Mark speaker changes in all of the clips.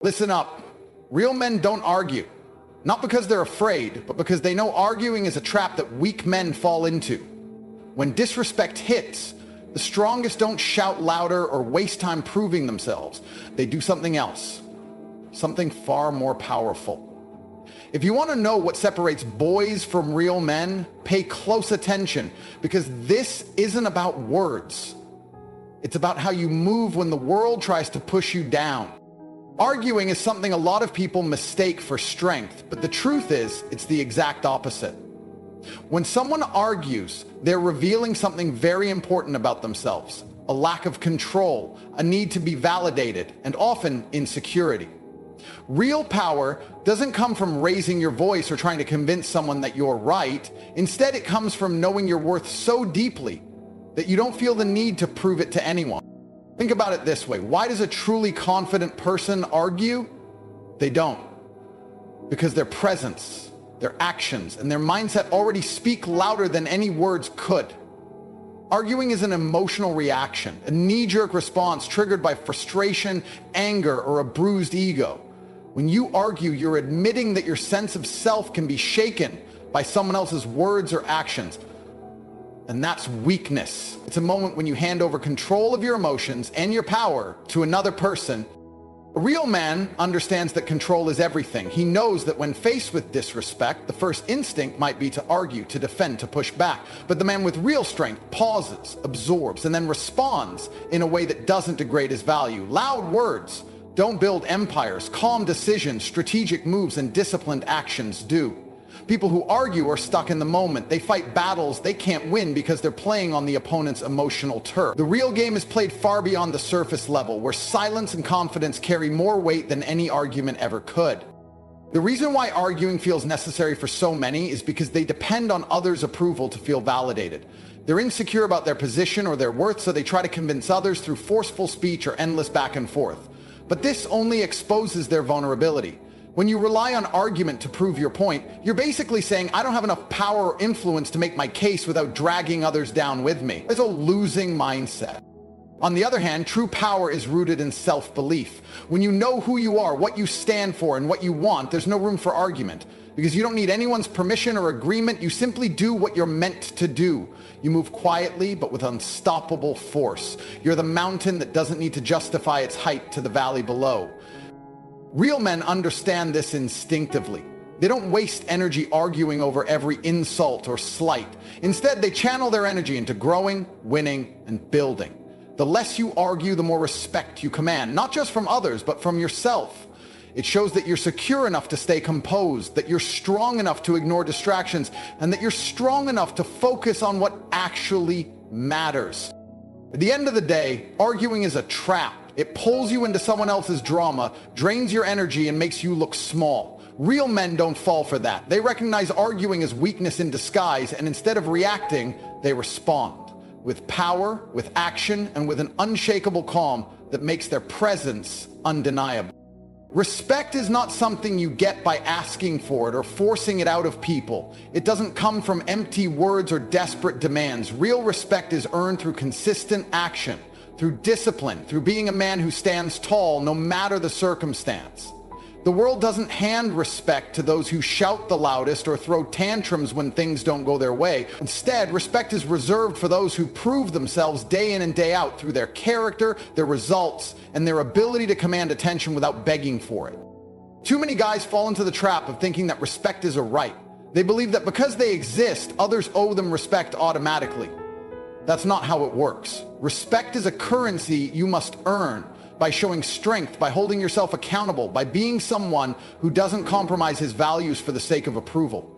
Speaker 1: Listen up. Real men don't argue. Not because they're afraid, but because they know arguing is a trap that weak men fall into. When disrespect hits, the strongest don't shout louder or waste time proving themselves. They do something else. Something far more powerful. If you want to know what separates boys from real men, pay close attention, because this isn't about words. It's about how you move when the world tries to push you down. Arguing is something a lot of people mistake for strength, but the truth is, it's the exact opposite. When someone argues, they're revealing something very important about themselves: a lack of control, a need to be validated, and often insecurity. Real power doesn't come from raising your voice or trying to convince someone that you're right. Instead, it comes from knowing your worth so deeply that you don't feel the need to prove it to anyone. Think about it this way. Why does a truly confident person argue? They don't. Because their presence, their actions, and their mindset already speak louder than any words could. Arguing is an emotional reaction, a knee-jerk response triggered by frustration, anger, or a bruised ego. When you argue, you're admitting that your sense of self can be shaken by someone else's words or actions. And that's weakness. It's a moment when you hand over control of your emotions and your power to another person. A real man understands that control is everything. He knows that when faced with disrespect, the first instinct might be to argue, to defend, to push back. But the man with real strength pauses, absorbs, and then responds in a way that doesn't degrade his value. Loud words don't build empires. Calm decisions, strategic moves, and disciplined actions do. People who argue are stuck in the moment. They fight battles they can't win because they're playing on the opponent's emotional turf. The real game is played far beyond the surface level, where silence and confidence carry more weight than any argument ever could. The reason why arguing feels necessary for so many is because they depend on others' approval to feel validated. They're insecure about their position or their worth, so they try to convince others through forceful speech or endless back and forth. But this only exposes their vulnerability. When you rely on argument to prove your point, you're basically saying, I don't have enough power or influence to make my case without dragging others down with me. It's a losing mindset. On the other hand, true power is rooted in self-belief. When you know who you are, what you stand for, and what you want, there's no room for argument. Because you don't need anyone's permission or agreement, you simply do what you're meant to do. You move quietly, but with unstoppable force. You're the mountain that doesn't need to justify its height to the valley below. Real men understand this instinctively. They don't waste energy arguing over every insult or slight. Instead, they channel their energy into growing, winning, and building. The less you argue, the more respect you command, not just from others, but from yourself. It shows that you're secure enough to stay composed, that you're strong enough to ignore distractions, and that you're strong enough to focus on what actually matters. At the end of the day, arguing is a trap. It pulls you into someone else's drama, drains your energy, and makes you look small. Real men don't fall for that. They recognize arguing as weakness in disguise, and instead of reacting, they respond. With power, with action, and with an unshakable calm that makes their presence undeniable. Respect is not something you get by asking for it or forcing it out of people. It doesn't come from empty words or desperate demands. Real respect is earned through consistent action, through discipline, through being a man who stands tall no matter the circumstance. The world doesn't hand respect to those who shout the loudest or throw tantrums when things don't go their way. Instead, respect is reserved for those who prove themselves day in and day out through their character, their results, and their ability to command attention without begging for it. Too many guys fall into the trap of thinking that respect is a right. They believe that because they exist, others owe them respect automatically. That's not how it works. Respect is a currency you must earn by showing strength, by holding yourself accountable, by being someone who doesn't compromise his values for the sake of approval.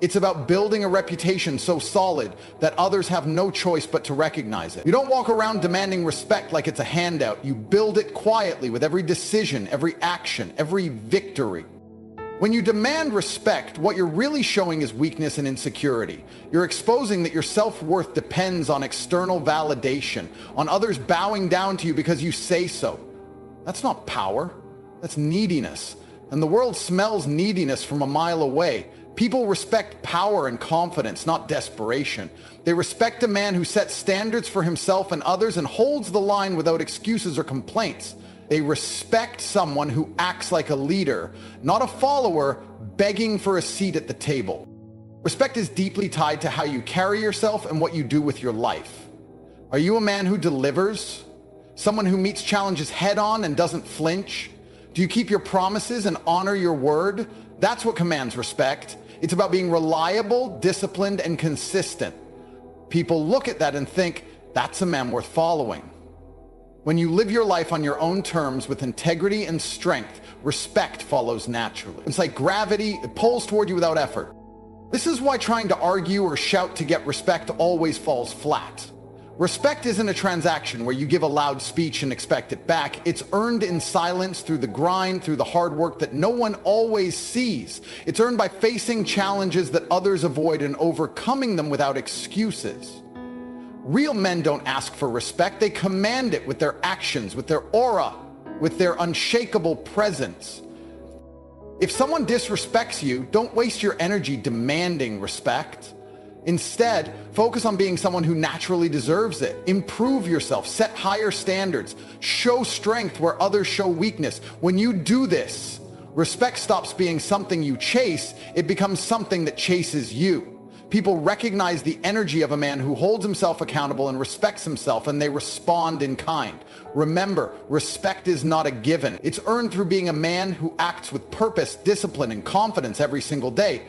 Speaker 1: It's about building a reputation so solid that others have no choice but to recognize it. You don't walk around demanding respect like it's a handout. You build it quietly with every decision, every action, every victory. When you demand respect, what you're really showing is weakness and insecurity. You're exposing that your self-worth depends on external validation, on others bowing down to you because you say so. That's not power. That's neediness. And the world smells neediness from a mile away. People respect power and confidence, not desperation. They respect a man who sets standards for himself and others and holds the line without excuses or complaints. They respect someone who acts like a leader, not a follower begging for a seat at the table. Respect is deeply tied to how you carry yourself and what you do with your life. Are you a man who delivers? Someone who meets challenges head-on and doesn't flinch? Do you keep your promises and honor your word? That's what commands respect. It's about being reliable, disciplined, and consistent. People look at that and think, that's a man worth following. When you live your life on your own terms with integrity and strength, respect follows naturally. It's like gravity, it pulls toward you without effort. This is why trying to argue or shout to get respect always falls flat. Respect isn't a transaction where you give a loud speech and expect it back. It's earned in silence through the grind, through the hard work that no one always sees. It's earned by facing challenges that others avoid and overcoming them without excuses. Real men don't ask for respect. They command it with their actions, with their aura, with their unshakable presence. If someone disrespects you, don't waste your energy demanding respect. Instead, focus on being someone who naturally deserves it. Improve yourself, set higher standards, show strength where others show weakness. When you do this, respect stops being something you chase. It becomes something that chases you. People recognize the energy of a man who holds himself accountable and respects himself, and they respond in kind. Remember, respect is not a given. It's earned through being a man who acts with purpose, discipline, and confidence every single day.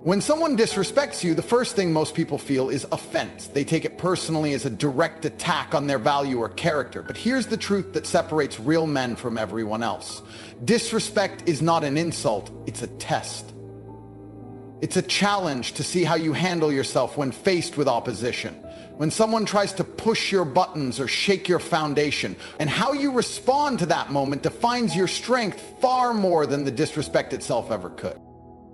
Speaker 1: When someone disrespects you, the first thing most people feel is offense. They take it personally as a direct attack on their value or character. But here's the truth that separates real men from everyone else. Disrespect is not an insult, it's a test. It's a challenge to see how you handle yourself when faced with opposition, when someone tries to push your buttons or shake your foundation. And how you respond to that moment defines your strength far more than the disrespect itself ever could.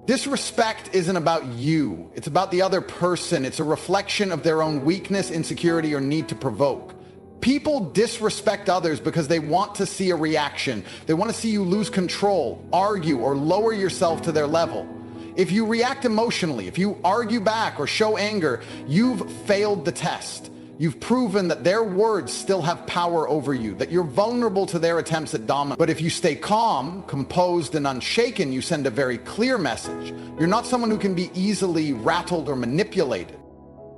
Speaker 1: Disrespect isn't about you. It's about the other person. It's a reflection of their own weakness, insecurity, or need to provoke. People disrespect others because they want to see a reaction. They want to see you lose control, argue, or lower yourself to their level. If you react emotionally, if you argue back or show anger, you've failed the test. You've proven that their words still have power over you, that you're vulnerable to their attempts at dominance. But if you stay calm, composed, and unshaken, you send a very clear message. You're not someone who can be easily rattled or manipulated.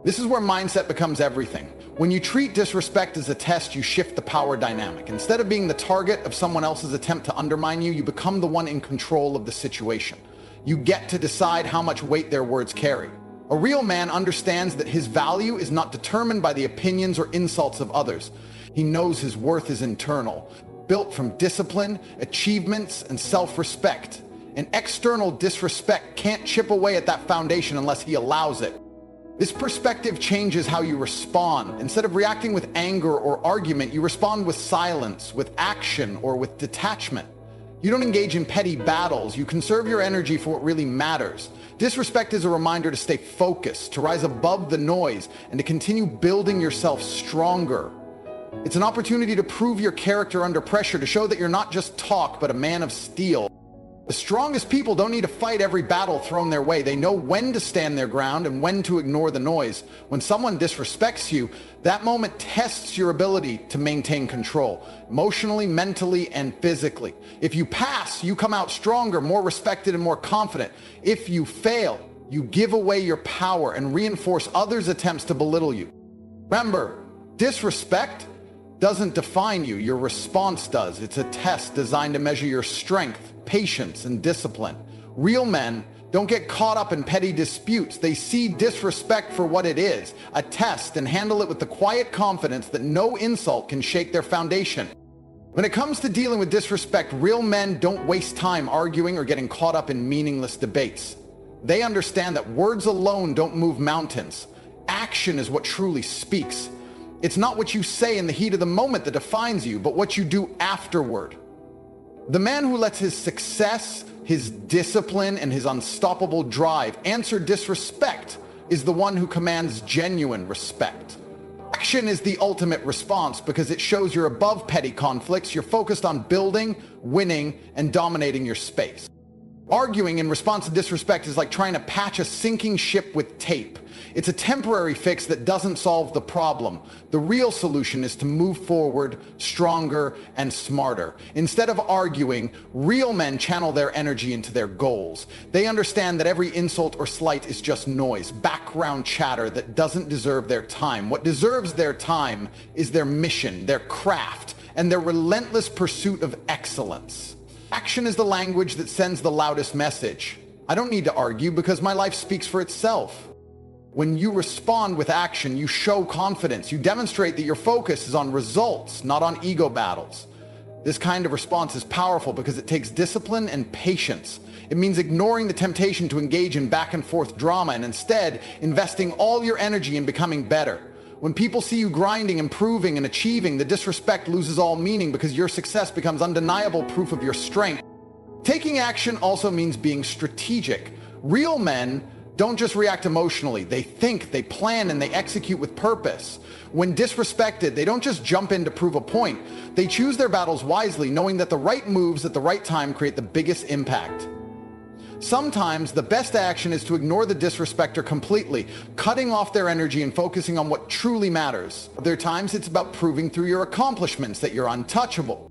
Speaker 1: This is where mindset becomes everything. When you treat disrespect as a test, you shift the power dynamic. Instead of being the target of someone else's attempt to undermine you, you become the one in control of the situation. You get to decide how much weight their words carry. A real man understands that his value is not determined by the opinions or insults of others. He knows his worth is internal, built from discipline, achievements, and self-respect. An external disrespect can't chip away at that foundation unless he allows it. This perspective changes how you respond. Instead of reacting with anger or argument, you respond with silence, with action, or with detachment. You don't engage in petty battles. You conserve your energy for what really matters. Disrespect is a reminder to stay focused, to rise above the noise, and to continue building yourself stronger. It's an opportunity to prove your character under pressure, to show that you're not just talk, but a man of steel. The strongest people don't need to fight every battle thrown their way. They know when to stand their ground and when to ignore the noise. When someone disrespects you, that moment tests your ability to maintain control, emotionally, mentally, and physically. If you pass, you come out stronger, more respected, and more confident. If you fail, you give away your power and reinforce others' attempts to belittle you. Remember, disrespect doesn't define you. Your response does. It's a test designed to measure your strength, patience, and discipline. Real men don't get caught up in petty disputes. They see disrespect for what it is, a test, and handle it with the quiet confidence that no insult can shake their foundation. When it comes to dealing with disrespect, real men don't waste time arguing or getting caught up in meaningless debates. They understand that words alone don't move mountains. Action is what truly speaks. It's not what you say in the heat of the moment that defines you, but what you do afterward. The man who lets his success, his discipline, and his unstoppable drive answer disrespect is the one who commands genuine respect. Action is the ultimate response because it shows you're above petty conflicts, you're focused on building, winning, and dominating your space. Arguing in response to disrespect is like trying to patch a sinking ship with tape. It's a temporary fix that doesn't solve the problem. The real solution is to move forward, stronger and smarter. Instead of arguing, real men channel their energy into their goals. They understand that every insult or slight is just noise, background chatter that doesn't deserve their time. What deserves their time is their mission, their craft, and their relentless pursuit of excellence. Action is the language that sends the loudest message. I don't need to argue because my life speaks for itself. When you respond with action, you show confidence. You demonstrate that your focus is on results, not on ego battles. This kind of response is powerful because it takes discipline and patience. It means ignoring the temptation to engage in back and forth drama and instead investing all your energy in becoming better. When people see you grinding, improving, and achieving, the disrespect loses all meaning because your success becomes undeniable proof of your strength. Taking action also means being strategic. Real men don't just react emotionally. They think, they plan, and they execute with purpose. When disrespected, they don't just jump in to prove a point. They choose their battles wisely, knowing that the right moves at the right time create the biggest impact. Sometimes the best action is to ignore the disrespecter completely, cutting off their energy and focusing on what truly matters. Other times it's about proving through your accomplishments that you're untouchable.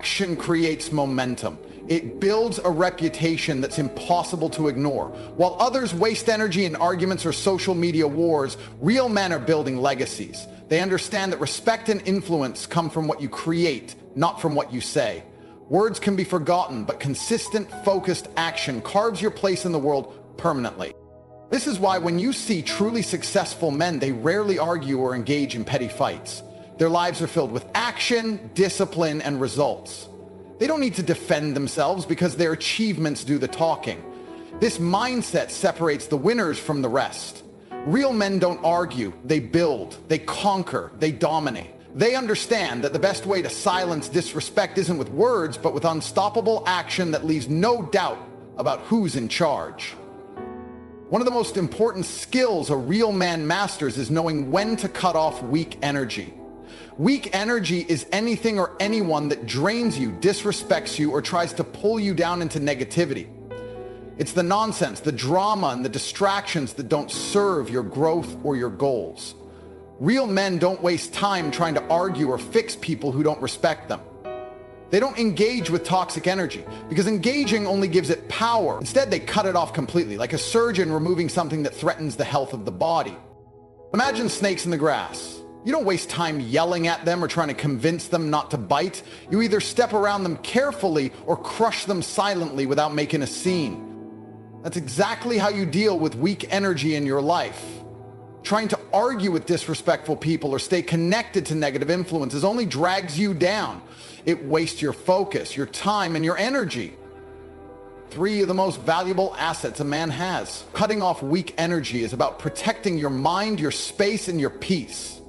Speaker 1: Action creates momentum. It builds a reputation that's impossible to ignore. While others waste energy in arguments or social media wars, real men are building legacies. They understand that respect and influence come from what you create, not from what you say. Words can be forgotten, but consistent, focused action carves your place in the world permanently. This is why when you see truly successful men, they rarely argue or engage in petty fights. Their lives are filled with action, discipline, and results. They don't need to defend themselves because their achievements do the talking. This mindset separates the winners from the rest. Real men don't argue, they build, they conquer, they dominate. They understand that the best way to silence disrespect isn't with words, but with unstoppable action that leaves no doubt about who's in charge. One of the most important skills a real man masters is knowing when to cut off weak energy. Weak energy is anything or anyone that drains you, disrespects you, or tries to pull you down into negativity. It's the nonsense, the drama, and the distractions that don't serve your growth or your goals. Real men don't waste time trying to argue or fix people who don't respect them. They don't engage with toxic energy because engaging only gives it power. Instead, they cut it off completely, like a surgeon removing something that threatens the health of the body. Imagine snakes in the grass. You don't waste time yelling at them or trying to convince them not to bite. You either step around them carefully or crush them silently without making a scene. That's exactly how you deal with weak energy in your life. Trying to argue with disrespectful people or stay connected to negative influences only drags you down. It wastes your focus, your time, and your energy. 3 of the most valuable assets a man has. Cutting off weak energy is about protecting your mind, your space, and your peace.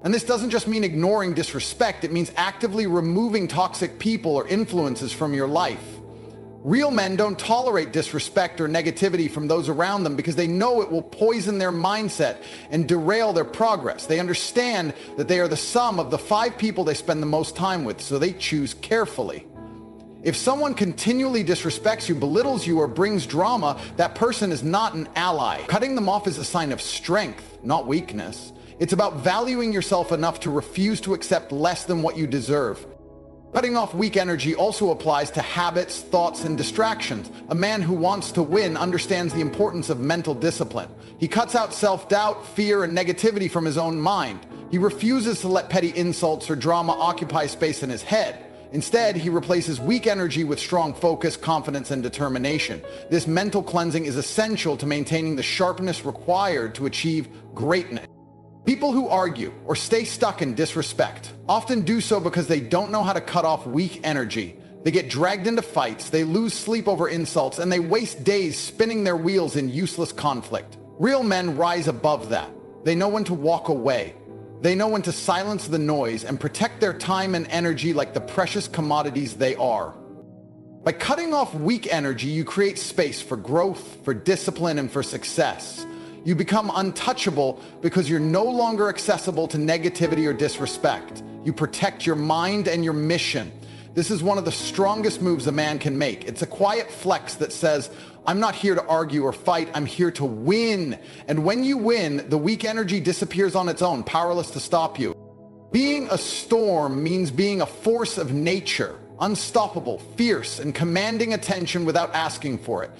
Speaker 1: And this doesn't just mean ignoring disrespect, it means actively removing toxic people or influences from your life. Real men don't tolerate disrespect or negativity from those around them because they know it will poison their mindset and derail their progress. They understand that they are the sum of the 5 people they spend the most time with, so they choose carefully. If someone continually disrespects you, belittles you, or brings drama, that person is not an ally. Cutting them off is a sign of strength, not weakness. It's about valuing yourself enough to refuse to accept less than what you deserve. Cutting off weak energy also applies to habits, thoughts, and distractions. A man who wants to win understands the importance of mental discipline. He cuts out self-doubt, fear, and negativity from his own mind. He refuses to let petty insults or drama occupy space in his head. Instead, he replaces weak energy with strong focus, confidence, and determination. This mental cleansing is essential to maintaining the sharpness required to achieve greatness. People who argue or stay stuck in disrespect often do so because they don't know how to cut off weak energy. They get dragged into fights, they lose sleep over insults, and they waste days spinning their wheels in useless conflict. Real men rise above that. They know when to walk away. They know when to silence the noise and protect their time and energy like the precious commodities they are. By cutting off weak energy, you create space for growth, for discipline, and for success. You become untouchable because you're no longer accessible to negativity or disrespect. You protect your mind and your mission. This is one of the strongest moves a man can make. It's a quiet flex that says, I'm not here to argue or fight, I'm here to win. And when you win, the weak energy disappears on its own, powerless to stop you. Being a storm means being a force of nature, unstoppable, fierce, and commanding attention without asking for it.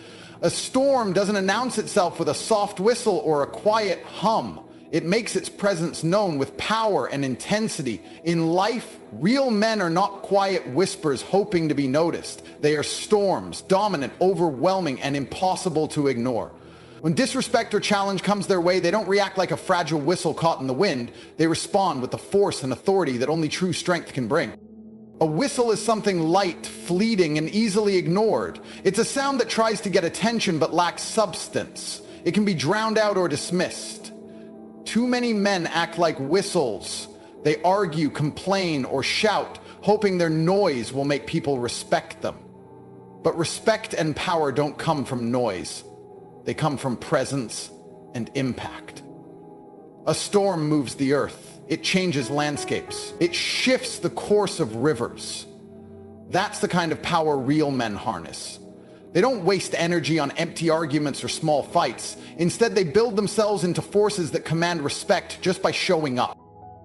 Speaker 1: A storm doesn't announce itself with a soft whistle or a quiet hum. It makes its presence known with power and intensity. In life, real men are not quiet whispers hoping to be noticed. They are storms, dominant, overwhelming, and impossible to ignore. When disrespect or challenge comes their way, they don't react like a fragile whistle caught in the wind. They respond with the force and authority that only true strength can bring. A whistle is something light, fleeting, and easily ignored. It's a sound that tries to get attention but lacks substance. It can be drowned out or dismissed. Too many men act like whistles. They argue, complain, or shout, hoping their noise will make people respect them. But respect and power don't come from noise. They come from presence and impact. A storm moves the earth. It changes landscapes. It shifts the course of rivers. That's the kind of power real men harness. They don't waste energy on empty arguments or small fights. Instead, they build themselves into forces that command respect just by showing up.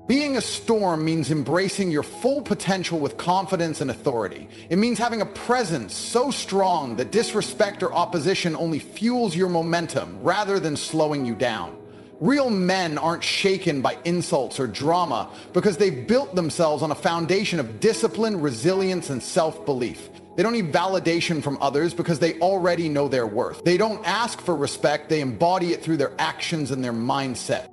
Speaker 1: Being a storm means embracing your full potential with confidence and authority. It means having a presence so strong that disrespect or opposition only fuels your momentum rather than slowing you down. Real men aren't shaken by insults or drama because they've built themselves on a foundation of discipline, resilience, and self-belief. They don't need validation from others because they already know their worth. They don't ask for respect, they embody it through their actions and their mindset.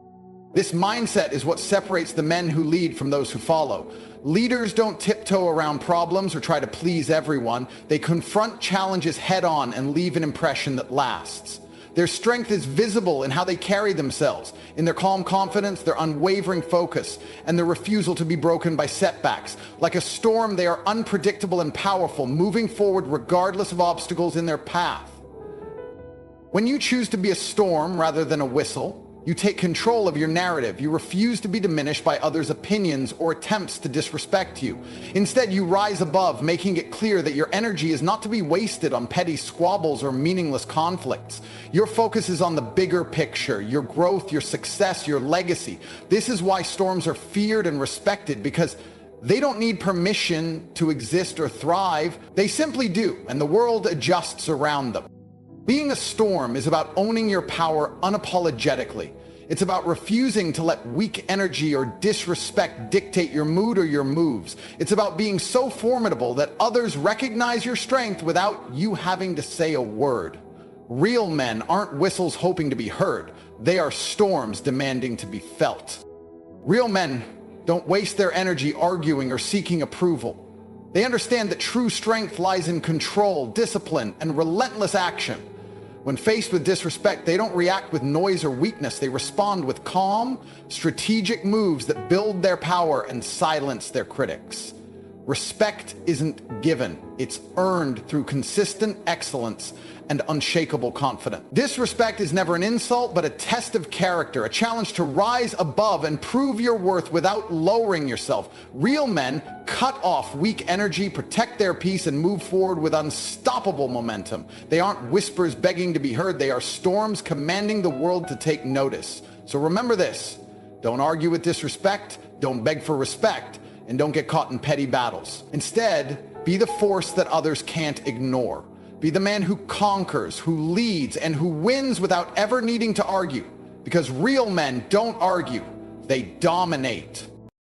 Speaker 1: This mindset is what separates the men who lead from those who follow. Leaders don't tiptoe around problems or try to please everyone. They confront challenges head-on and leave an impression that lasts. Their strength is visible in how they carry themselves, in their calm confidence, their unwavering focus, and their refusal to be broken by setbacks. Like a storm, they are unpredictable and powerful, moving forward regardless of obstacles in their path. When you choose to be a storm rather than a whistle, you take control of your narrative. You refuse to be diminished by others' opinions or attempts to disrespect you. Instead, you rise above, making it clear that your energy is not to be wasted on petty squabbles or meaningless conflicts. Your focus is on the bigger picture, your growth, your success, your legacy. This is why storms are feared and respected, because they don't need permission to exist or thrive. They simply do, and the world adjusts around them. Being a storm is about owning your power unapologetically. It's about refusing to let weak energy or disrespect dictate your mood or your moves. It's about being so formidable that others recognize your strength without you having to say a word. Real men aren't whistles hoping to be heard. They are storms demanding to be felt. Real men don't waste their energy arguing or seeking approval. They understand that true strength lies in control, discipline, and relentless action. When faced with disrespect, they don't react with noise or weakness. They respond with calm, strategic moves that build their power and silence their critics. Respect isn't given. It's earned through consistent excellence and unshakable confidence. Disrespect is never an insult, but a test of character, a challenge to rise above and prove your worth without lowering yourself. Real men cut off weak energy, protect their peace, and move forward with unstoppable momentum. They aren't whispers begging to be heard. They are storms commanding the world to take notice. So remember this: don't argue with disrespect, don't beg for respect, and don't get caught in petty battles. Instead, be the force that others can't ignore. Be the man who conquers, who leads, and who wins without ever needing to argue. Because real men don't argue, they dominate.